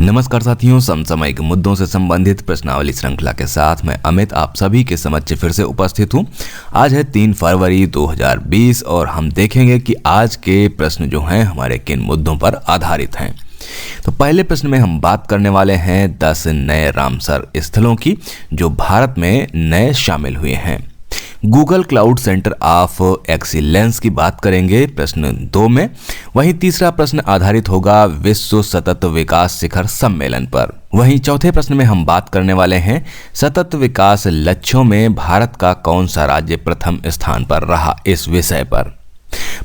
नमस्कार साथियों, समसामयिक मुद्दों से संबंधित प्रश्नावली श्रृंखला के साथ मैं अमित आप सभी के समक्ष फिर से उपस्थित हूं। आज है 3 फरवरी 2020 और हम देखेंगे कि आज के प्रश्न जो हैं हमारे किन मुद्दों पर आधारित हैं। तो पहले प्रश्न में हम बात करने वाले हैं 10 नए रामसर स्थलों की जो भारत में नए शामिल हुए हैं। Google cloud centre of excellence की बात करेंगे प्रश्न 2 में। वहीं तीसरा प्रश्न आधारित होगा विश्व सतत विकास शिखर सम्मेलन पर। वहीं चौथे प्रश्न में हम बात करने वाले हैं सतत विकास लक्ष्यों में भारत का कौन सा राज्य प्रथम स्थान पर रहा, इस विषय पर।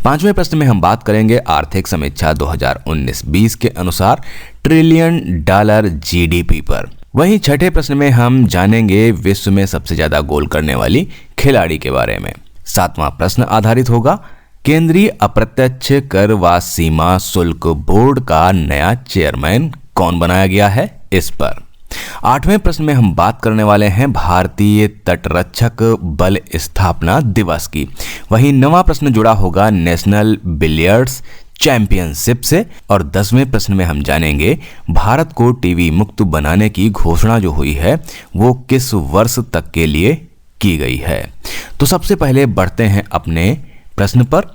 पांचवें प्रश्न में हम बात करेंगे आर्थिक समीक्षा 2019-20 के अनुसार $1 ट्रिलियन जीडीपी पर। वहीं छठे प्रश्न में हम जानेंगे विश्व में सबसे ज्यादा गोल करने वाली खिलाड़ी के बारे में। सातवां प्रश्न आधारित होगा केंद्रीय अप्रत्यक्ष कर व सीमा शुल्क बोर्ड का नया चेयरमैन कौन बनाया गया है, इस पर। आठवें प्रश्न में हम बात करने वाले हैं भारतीय तटरक्षक बल स्थापना दिवस की। वहीं 9वां प्रश्न जुड़ा होगा नेशनल बिलियर्ड्स चैंपियनशिप से। और 10वें प्रश्न में हम जानेंगे भारत को टीवी मुक्त बनाने की घोषणा जो हुई है वो किस वर्ष तक के लिए की गई है। तो सबसे पहले बढ़ते हैं अपने प्रश्न पर।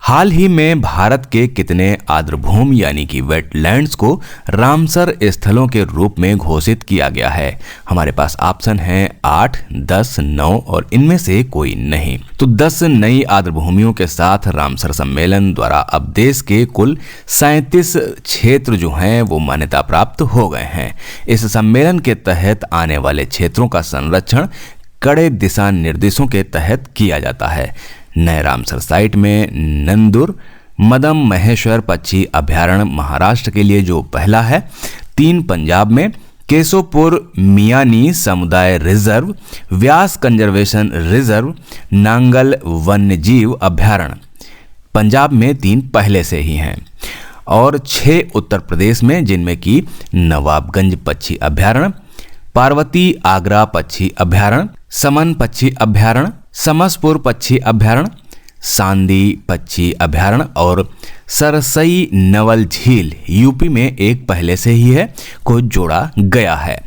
हाल ही में भारत के कितने आर्द्रभूमि यानी कि वेटलैंड्स को रामसर स्थलों के रूप में घोषित किया गया है? हमारे पास ऑप्शन है 8, 10, 9 और इनमें से कोई नहीं। तो 10 नई आर्द्रभूमियों के साथ रामसर सम्मेलन द्वारा अब देश के कुल 37 क्षेत्र जो हैं वो मान्यता प्राप्त हो गए हैं। इस सम्मेलन के तहत आने वाले क्षेत्रों का संरक्षण कड़े दिशा निर्देशों के तहत किया जाता है। नए रामसर साइट में नंदुर मदम महेश्वर पक्षी अभयारण्य महाराष्ट्र के लिए जो पहला है, 3 पंजाब में केशोपुर मियानी समुदाय रिजर्व, व्यास कंजर्वेशन रिजर्व, नांगल वन्यजीव अभयारण्य पंजाब में 3 पहले से ही हैं और 6 उत्तर प्रदेश में जिनमें कि नवाबगंज पक्षी अभयारण्य, पार्वती आगरा पक्षी अभयारण्य, समन पक्षी अभयारण्य, समसपुर पक्षी अभयारण्य, सांदी पक्षी अभयारण्य और सरसई नवल झील यूपी में एक पहले से ही है को जोड़ा गया है।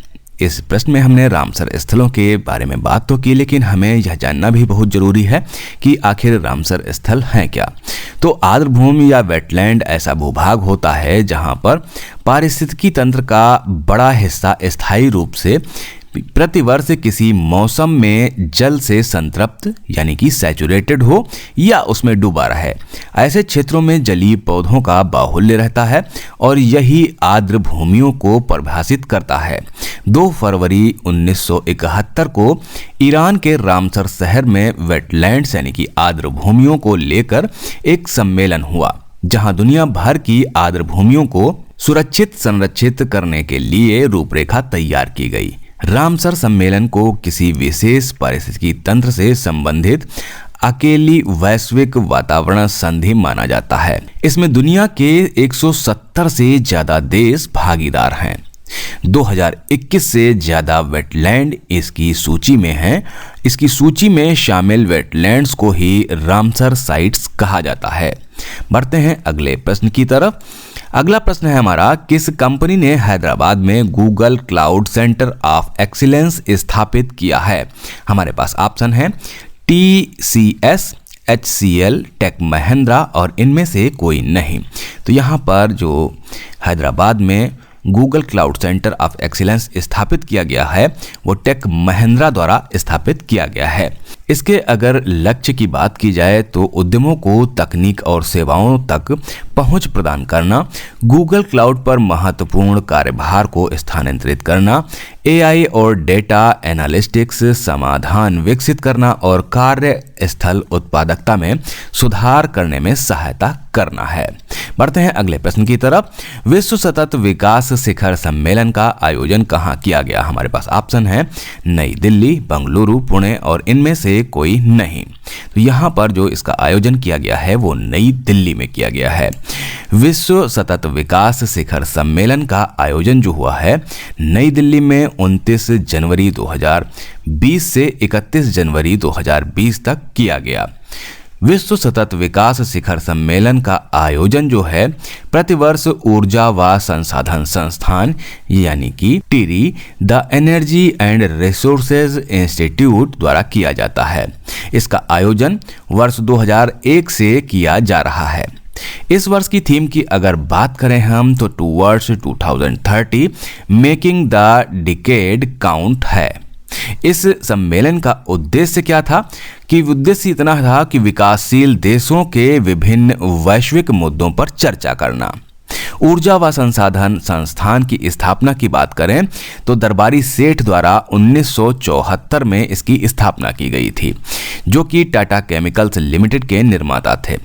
इस प्रश्न में हमने रामसर स्थलों के बारे में बात तो की, लेकिन हमें यह जानना भी बहुत जरूरी है कि आखिर रामसर स्थल हैं क्या। तो आर्द्रभूमि या वेटलैंड ऐसा भूभाग होता है जहां पर पारिस्थितिकी तंत्र का बड़ा हिस्सा स्थायी रूप से प्रतिवर्ष किसी मौसम में जल से संतृप्त यानी कि सैचुरेटेड हो या उसमें डूबा रहे। ऐसे क्षेत्रों में जलीय पौधों का बाहुल्य रहता है और यही आर्द्र भूमियों को परिभाषित करता है। 2 फरवरी 1971 को ईरान के रामसर शहर में वेटलैंड्स यानी कि आर्द्र भूमियों को लेकर एक सम्मेलन हुआ जहां दुनिया भर की आर्द्र भूमियों को सुरक्षित संरक्षित करने के लिए रूपरेखा तैयार की गई। रामसर सम्मेलन को किसी विशेष पारिस्थितिकी तंत्र से संबंधित अकेली वैश्विक वातावरण संधि माना जाता है। इसमें दुनिया के 170 से ज्यादा देश भागीदार हैं। 2021 से ज्यादा वेटलैंड इसकी सूची में हैं। इसकी सूची में शामिल वेटलैंड्स को ही रामसर साइट्स कहा जाता है। बढ़ते हैं अगले प्रश्न की तरफ। अगला प्रश्न है हमारा, किस कंपनी ने हैदराबाद में Google cloud centre of excellence स्थापित किया है? हमारे पास ऑप्शन है TCS, HCL, टेक महिंद्रा और इनमें से कोई नहीं। तो यहाँ पर जो हैदराबाद में Google cloud centre of excellence स्थापित किया गया है वो टेक महिंद्रा द्वारा स्थापित किया गया है। इसके अगर लक्ष्य की बात की जाए तो उद्यमों को तकनीक और सेवाओं तक पहुंच प्रदान करना, गूगल क्लाउड पर महत्वपूर्ण कार्यभार को स्थानांतरित करना, AI और डेटा एनालिटिक्स समाधान विकसित करना और कार्य स्थल उत्पादकता में सुधार करने में सहायता करना है। बढ़ते हैं अगले प्रश्न की तरफ। विश्व सतत विकास शिखर सम्मेलन का आयोजन कहाँ किया गया? हमारे पास ऑप्शन है नई दिल्ली, बेंगलुरु, पुणे और इनमें से कोई नहीं। तो यहाँ पर जो इसका आयोजन किया गया है वो नई दिल्ली में किया गया है। विश्व सतत विकास शिखर सम्मेलन का आयोजन जो हुआ है नई दिल्ली में 29 जनवरी 2020 से 31 जनवरी 2020 तक किया गया। विश्व सतत विकास शिखर सम्मेलन का आयोजन जो है प्रतिवर्ष ऊर्जा व संसाधन संस्थान यानी कि teary the energy and resources institute द्वारा किया जाता है। इसका आयोजन वर्ष 2001 से किया जा रहा है। इस वर्ष की थीम की अगर बात करें हम तो towards 2030 making the decade count है। इस सम्मेलन का उद्देश्य क्या था कि उद्देश्य इतना था कि विकासशील देशों के विभिन्न वैश्विक मुद्दों पर चर्चा करना। ऊर्जा व संसाधन संस्थान की स्थापना की बात करें तो दरबारी सेठ द्वारा 1974 में इसकी स्थापना की गई थी, जो कि टाटा केमिकल्स लिमिटेड के निर्माता थे।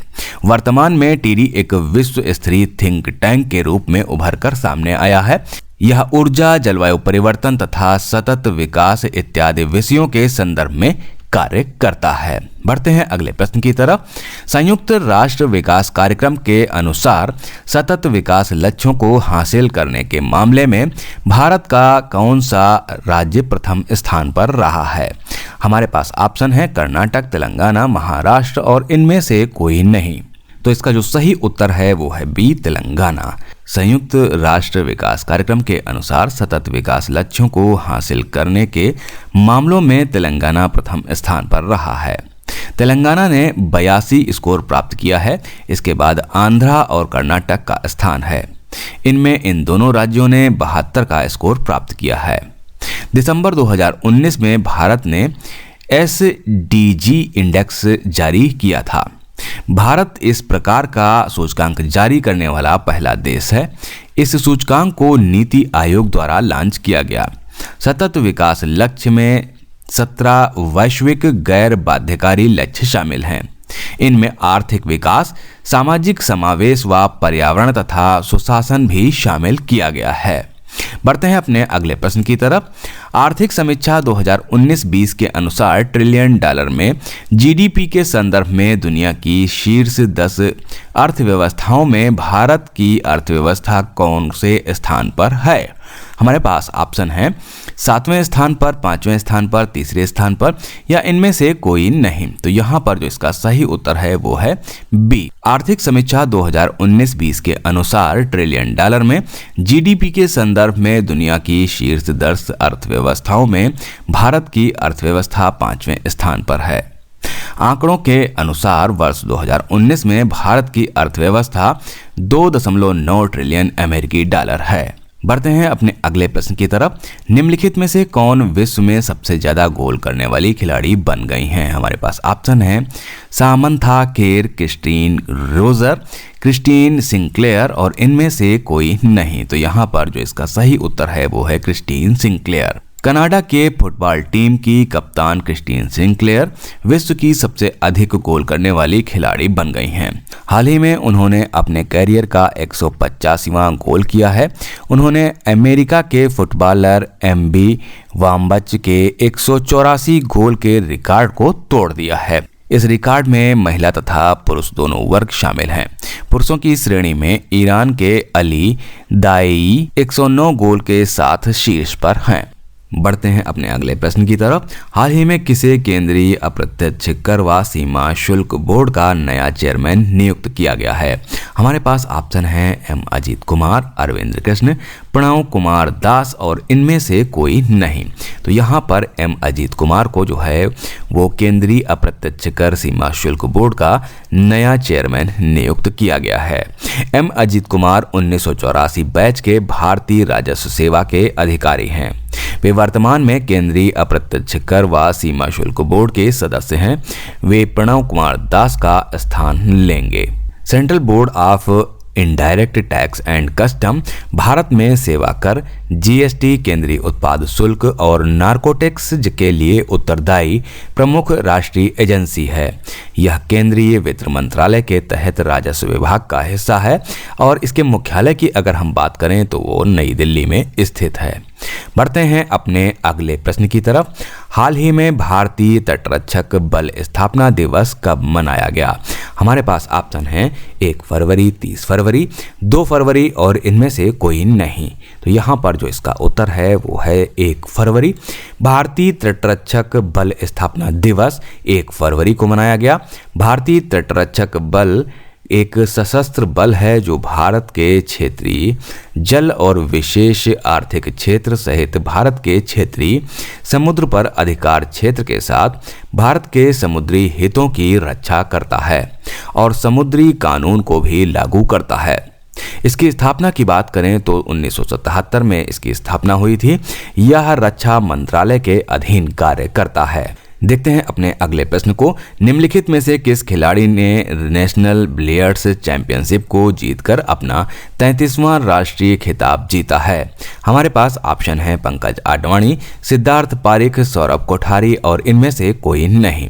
वर्तमान में टीरी एक विश्व स्तरीय थिंक टैंक के रूप में उभर कर सामने आया है। यह ऊर्जा, जलवायु परिवर्तन तथा सतत विकास इत्यादि विषयों के संदर्भ में कार्य करता है। बढ़ते हैं अगले प्रश्न की तरफ। संयुक्त राष्ट्र विकास कार्यक्रम के अनुसार सतत विकास लक्ष्यों को हासिल करने के मामले में भारत का कौन सा राज्य प्रथम स्थान पर रहा है? हमारे पास ऑप्शन है कर्नाटक, तेलंगाना, महाराष्ट्र और इनमें से कोई नहीं। तो इसका जो सही उत्तर है वो है बी, तेलंगाना। संयुक्त राष्ट्र विकास कार्यक्रम के अनुसार सतत विकास लक्ष्यों को हासिल करने के मामलों में तेलंगाना प्रथम स्थान पर रहा है। तेलंगाना ने 82 स्कोर प्राप्त किया है। इसके बाद आंध्रा और कर्नाटक का स्थान है। इनमें इन दोनों राज्यों ने 72 का स्कोर प्राप्त किया है। दिसंबर 2019 में भारत ने SDG इंडेक्स जारी किया था। भारत इस प्रकार का सूचकांक जारी करने वाला पहला देश है। इस सूचकांक को नीति आयोग द्वारा लॉन्च किया गया। सतत विकास लक्ष्य में 17 वैश्विक गैर बाध्यकारी लक्ष्य शामिल हैं। इनमें आर्थिक विकास, सामाजिक समावेश व पर्यावरण तथा सुशासन भी शामिल किया गया है। बढ़ते हैं अपने अगले प्रश्न की तरफ। आर्थिक समीक्षा 2019-20 के अनुसार $1 ट्रिलियन में जीडीपी के संदर्भ में दुनिया की शीर्ष 10 अर्थव्यवस्थाओं में भारत की अर्थव्यवस्था कौन से स्थान पर है? हमारे पास ऑप्शन है 7वें स्थान पर, 5वें स्थान पर, 3रे स्थान पर या इनमें से कोई नहीं। तो यहाँ पर जो इसका सही उत्तर है वो है बी। आर्थिक समीक्षा 2019-20 के अनुसार $1 ट्रिलियन में जीडीपी के संदर्भ में दुनिया की शीर्ष 10 अर्थव्यवस्थाओं में भारत की अर्थव्यवस्था 5वें स्थान पर है। आंकड़ों के अनुसार वर्ष 2019 में भारत की अर्थव्यवस्था $2.9 ट्रिलियन अमेरिकी डॉलर है। बढ़ते हैं अपने अगले प्रश्न की तरफ। निम्नलिखित में से कौन विश्व में सबसे ज्यादा गोल करने वाली खिलाड़ी बन गई हैं? हमारे पास ऑप्शन है सामंथा केर, क्रिस्टीन रोजर, क्रिस्टीन सिंक्लेयर और इनमें से कोई नहीं। तो यहाँ पर जो इसका सही उत्तर है वो है क्रिस्टीन सिंक्लेयर। कनाडा के फुटबॉल टीम की कप्तान क्रिस्टीन सिंक्लेयर विश्व की सबसे अधिक गोल करने वाली खिलाड़ी बन गई हैं। हाल ही में उन्होंने अपने कैरियर का 185वां गोल किया है। उन्होंने अमेरिका के फुटबॉलर एम्बी वाम्बच के 184 गोल के रिकॉर्ड को तोड़ दिया है। इस रिकॉर्ड में महिला तथा पुरुष दोनों वर्ग शामिल हैं। पुरुषों की श्रेणी में ईरान के अली दाई 109 गोल के साथ शीर्ष पर हैं। बढ़ते हैं अपने अगले प्रश्न की तरफ। हाल ही में किसे केंद्रीय अप्रत्यक्ष कर व सीमा शुल्क बोर्ड का नया चेयरमैन नियुक्त किया गया है? हमारे पास ऑप्शन है एम अजीत कुमार, अरविंद कृष्ण, प्रणव कुमार दास और इनमें से कोई नहीं। तो यहाँ पर एम अजीत कुमार को जो है वो केंद्रीय अप्रत्यक्ष कर सीमा शुल्क बोर्ड का नया चेयरमैन नियुक्त किया गया है। एम अजीत कुमार 1984 बैच के भारतीय राजस्व सेवा के अधिकारी हैं। वे वर्तमान में केंद्रीय अप्रत्यक्ष कर व सीमा शुल्क बोर्ड के सदस्य हैं। वे प्रणव कुमार दास का स्थान लेंगे। Central board of indirect tax and custom Bharat में सेवा कर, जीएसटी, केंद्रीय उत्पाद शुल्क और नार्कोटिक्स के लिए उत्तरदायी प्रमुख राष्ट्रीय एजेंसी है। यह केंद्रीय वित्त मंत्रालय के तहत राजस्व विभाग का हिस्सा है और इसके मुख्यालय की अगर हम बात करें तो वो नई दिल्ली में स्थित है। बढ़ते हैं अपने अगले प्रश्न की तरफ। हाल ही में भारतीय तटरक्षक बल स्थापना दिवस कब मनाया गया? हमारे पास ऑप्शन है 1 फरवरी, 30 फरवरी, 2 फरवरी और इनमें से कोई नहीं। तो यहाँ पर जो इसका उत्तर है वो है 1 फरवरी। भारतीय तटरक्षक बल स्थापना दिवस 1 फरवरी को मनाया गया। भारतीय तटरक्षक बल एक सशस्त्र बल है जो भारत के क्षेत्रीय जल और विशेष आर्थिक क्षेत्र सहित भारत के क्षेत्रीय समुद्र पर अधिकार क्षेत्र के साथ भारत के समुद्री हितों की रक्षा करता है और समुद्री कानून को भी लागू करता है। इसकी स्थापना की बात करें तो 1977 में इसकी स्थापना हुई थी। यह रक्षा मंत्रालय के अधीन कार्य करता है। देखते हैं अपने अगले प्रश्न को। निम्नलिखित में से किस खिलाड़ी ने नेशनल बिलियर्ड्स चैंपियनशिप को जीतकर अपना 33वां राष्ट्रीय खिताब जीता है? हमारे पास ऑप्शन है पंकज आडवाणी, सिद्धार्थ पारिक, सौरभ कोठारी और इनमें से कोई नहीं।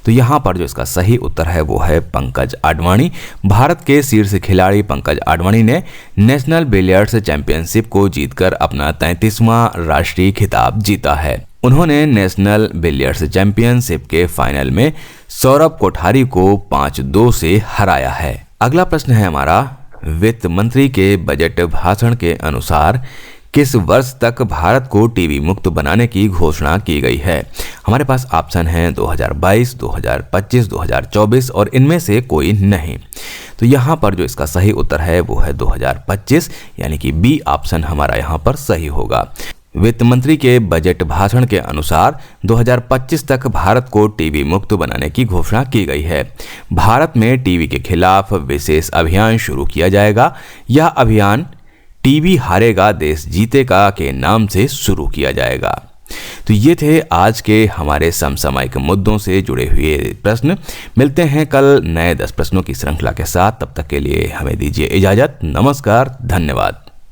तो यहाँ पर जो इसका सही उत्तर है वो है पंकज आडवाणी। भारत के शीर्ष खिलाड़ी पंकज आडवाणी ने नेशनल बिलियर्ड्स चैंपियनशिप को जीतकर अपना 33वां राष्ट्रीय खिताब जीता है। उन्होंने नेशनल बिलियर्ड्स चैंपियनशिप के फाइनल में सौरभ कोठारी को 5-2 से हराया है। अगला प्रश्न है हमारा, वित्त मंत्री के बजट भाषण के अनुसार किस वर्ष तक भारत को टीबी मुक्त बनाने की घोषणा की गई है? हमारे पास ऑप्शन है 2022, 2025, 2024 और इनमें से कोई नहीं। तो यहाँ पर जो इसका सही उत्तर है वो है 2025, यानी कि बी ऑप्शन हमारा यहाँ पर सही होगा। वित्त मंत्री के बजट भाषण के अनुसार 2025 तक भारत को टीबी मुक्त बनाने की घोषणा की गई है। भारत में टीबी के खिलाफ विशेष अभियान शुरू किया जाएगा। यह अभियान टीबी हारेगा देश जीतेगा के नाम से शुरू किया जाएगा। तो ये थे आज के हमारे समसामयिक मुद्दों से जुड़े हुए प्रश्न। मिलते हैं कल नए 10 प्रश्नों की श्रृंखला के साथ। तब तक के लिए हमें दीजिए इजाजत। नमस्कार, धन्यवाद।